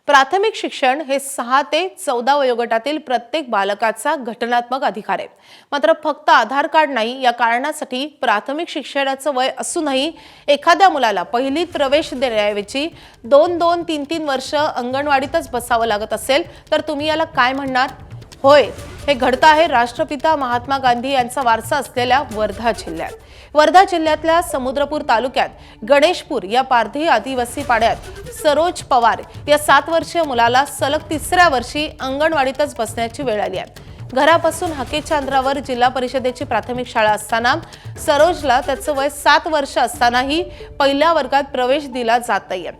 प्राथमिक शिक्षण हे 6 ते 14 वयोगटातील प्रत्येक बालकाचा घटनात्मक अधिकार आहे। मात्र फक्त आधार कार्ड नाही या कारणासाठी प्राथमिक शिक्षणाचं वय असूनही एखाद्या मुलाला पहिलीत प्रवेश देण्याऐवजी 2-2, 3-3 वर्ष अंगणवाडीतच बसावं लागत असेल तर तुम्ही याला काय म्हणणार? होय, हे घडतं आहे राष्ट्रपिता महात्मा गांधी यांचा वारसा असलेल्या वर्धा जिल्ह्यात। वर्धा जिल्ह्यातल्या समुद्रपूर तालुक्यात गणेशपूर या पारधी आदिवासी पाड्यात सरोज पवार या 7 वर्षीय मुलाला सलग 3ऱ्या वर्षी अंगणवाडीतच बसण्याची वेळ आली आहे। घरापासून हाकेच्या अंतरावर जिल्हा परिषदेची प्राथमिक शाळा असताना सरोजला त्याचं वय 7 वर्ष असतानाही पहिल्या वर्गात प्रवेश दिला जात नाहीये,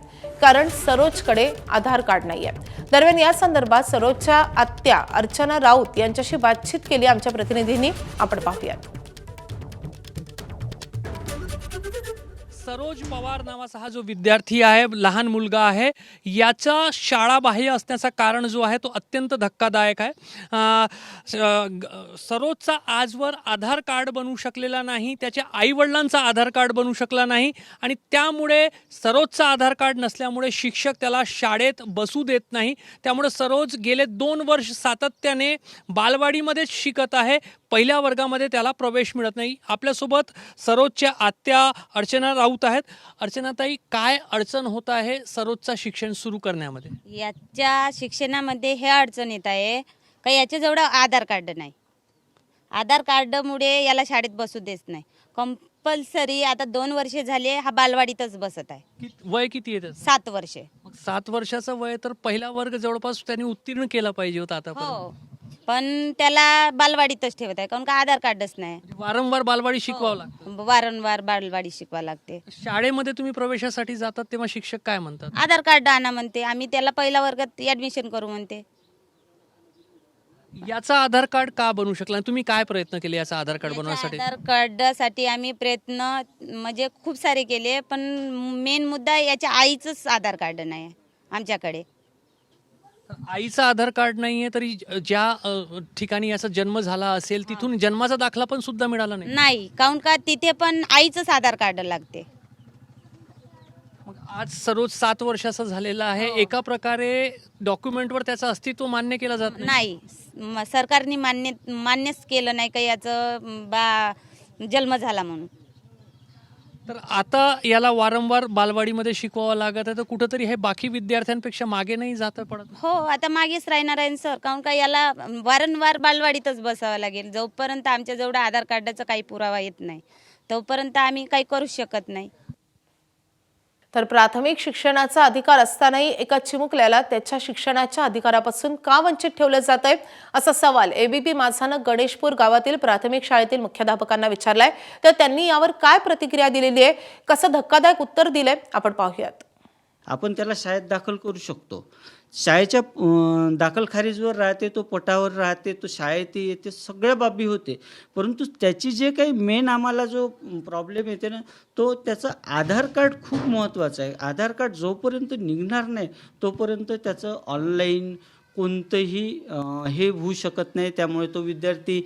कारण सरोजकडे आधार कार्ड नाहीये। दरम्यान या संदर्भात सरोजच्या आत्या अर्चना राऊत यांच्याशी बातचीत केली आमच्या प्रतिनिधींनी, आपण पाहूयात। सरोज पवार नावाचा हा जो विद्यार्थी आहे, लहान मुलगा आहे, याचा शाळाबाह्य असण्याचं कारण जो आहे तो अत्यंत धक्कादायक आहे। सरोजचा आजवर आधार कार्ड बनवू शकलेला नाही, त्याच्या आईवडिलांचा आधार कार्ड बनवू शकला नाही आणि त्यामुळे सरोजचा आधार कार्ड नसल्यामुळे शिक्षक त्याला शाळेत बसू देत नाही। त्यामुळे सरोज गेले 2 वर्ष सातत्याने बालवाडीमध्येच शिकत आहे, पहिल्या वर्गामध्ये त्याला प्रवेश मिळत नाही। आपल्यासोबत सरोजच्या आत्या अर्चना राऊत आहेत। अर्चनाताई, काय अडचण होत आहे सरोजचा शिक्षण सुरू करण्यामध्ये? याच्या शिक्षणामध्ये हे अडचण येत आहे का याच्याजवळ आधार कार्ड नाही। आधार कार्डमुळे याला शाळेत बसू देत नाही। कंपल्सरी आता 2 वर्ष झाले हा बालवाडीतच बसत आहे। वय किती आहे? 7 वर्षे। 7 वर्षाचं वय तर पहिला वर्ग जवळपास त्यांनी उत्तीर्ण केला पाहिजे होता आतापर्यंत। हो, पण त्याला बालवाडीतच ठेवत आहे, कारण का आधार कार्डच नाही। वारंवार बालवाडी शिकवावं लागतं। वारंवार बालवाडी शिकवावं लागते। शाळेमध्ये तुम्ही प्रवेशासाठी जातात तेव्हा शिक्षक काय म्हणतात? आधार कार्ड आणा म्हणते, आम्ही त्याला पहिल्या वर्गात ऍडमिशन करू म्हणते। याचा आधार कार्ड का बनवू शकला? तुम्ही काय प्रयत्न केले याचा आधार कार्ड बनवण्यासाठी? आधार कार्डासाठी आम्ही प्रयत्न म्हणजे खूप सारे केले, पण मेन मुद्दा याच्या आईचंच आधार कार्ड नाही आमच्याकडे। आईचा आधार कार्ड नाहीये तरी ज्या ठिकाणी याचा जन्म झाला असेल तिथून जन्माचा दाखला पण सुद्धा मिळाला नाही, काऊन का तिथे पण आईचंच आधार कार्ड लागते। मग आज सरोज 7 वर्षाचा झालेला आहे, एका प्रकारे डॉक्युमेंटवर त्याचं अस्तित्व मान्य केलं जात नाही। सरकारने मान्यच केलं नाही का याचं जन्म झाला म्हणून। तर आता याला वारंवार बालवाडीमध्ये शिकवावं लागत आहे, तर कुठंतरी हे बाकी विद्यार्थ्यांपेक्षा मागे नाही जात पडत? हो, आता मागेच राहणार आहे सर, काऊन का याला वारंवार बालवाडीतच बसावं लागेल। जोपर्यंत आमच्याजवळ आधार कार्डाचा काही पुरावा येत नाही तोपर्यंत आम्ही काही करू शकत नाही। तर प्राथमिक शिक्षणाचा अधिकार असतानाही एका चिमुकल्याला त्याच्या शिक्षणाच्या अधिकारापासून का वंचित ठेवलं जातंय, असा सवाल एबीपी माझानं गणेशपूर गावातील प्राथमिक शाळेतील मुख्याध्यापकांना विचारलाय। तर त्यांनी यावर काय प्रतिक्रिया दिलेली आहे, कसं धक्कादायक उत्तर दिलंय, आपण पाहूयात। आपण त्याला शाळेत दाखल करू शकतो। शाळेच्या दाखलखारीजवर राहते, तो पटावर राहते, तो शाळेत येते, सगळ्या बाबी होते। परंतु त्याची जे काही मेन आम्हाला जो प्रॉब्लेम येते ना, तो त्याचं आधार कार्ड खूप महत्त्वाचं आहे। आधार कार्ड जोपर्यंत निघणार नाही तोपर्यंत त्याचं ऑनलाईन कोणतंही हे होऊ शकत नाही। त्यामुळे तो विद्यार्थी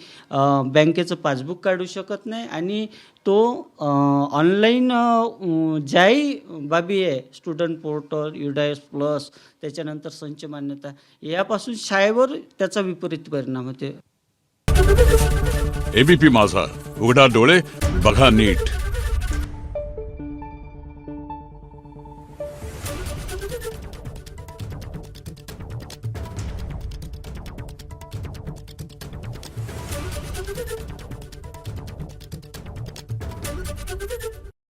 बँकेचं पासबुक काढू शकत नाही आणि तो ऑनलाईन ज्याही बाबी आहे, स्टुडंट पोर्टल, युडायस प्लस, त्याच्यानंतर संच मान्यता, यापासून शाळेवर त्याचा विपरीत परिणाम होते। एबीपी माझा, उघडा डोळे बघा नीट।